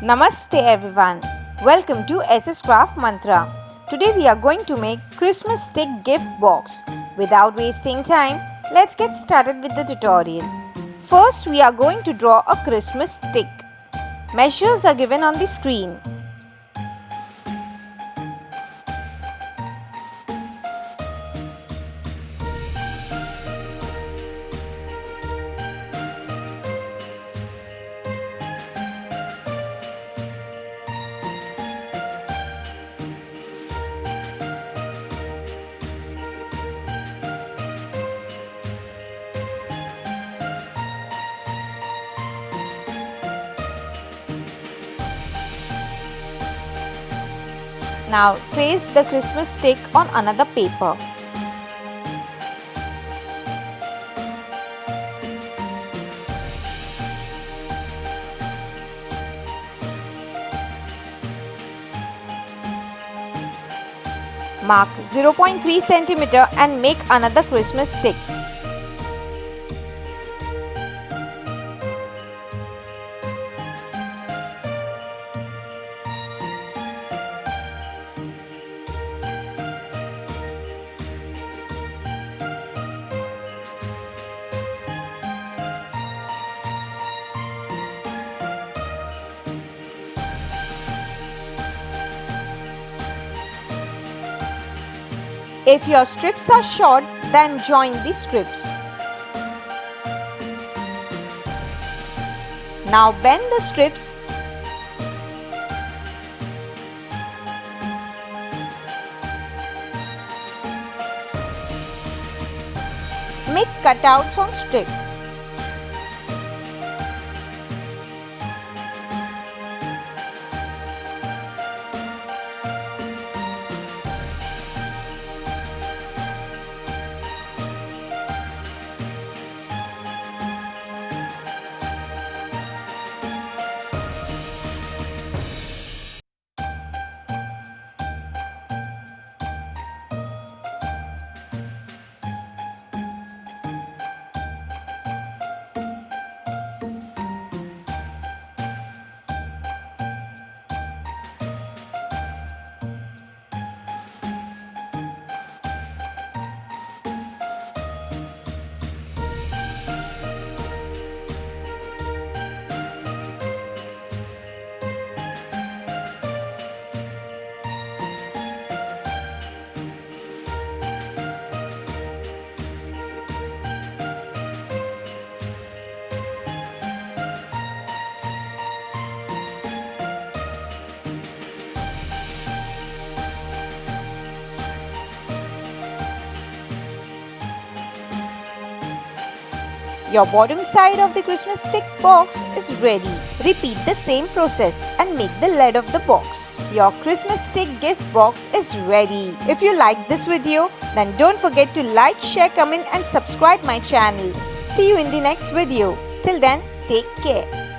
Namaste everyone. Welcome to SS Craft Mantra. Today we are going to make Christmas stick gift box. Without wasting time, let's get started with the tutorial. First we are going to draw a Christmas stick. Measures are given on the screen. Now trace the Christmas stick on another paper. Mark 0.3 cm and make another Christmas stick. If your strips are short, then join the strips. Now bend the strips. Make cutouts on strip. Your bottom side of the Christmas stick box is ready. Repeat the same process and make the lid of the box. Your Christmas stick gift box is ready. If you like this video, then don't forget to like, share, comment and subscribe my channel. See you in the next video. Till then, take care.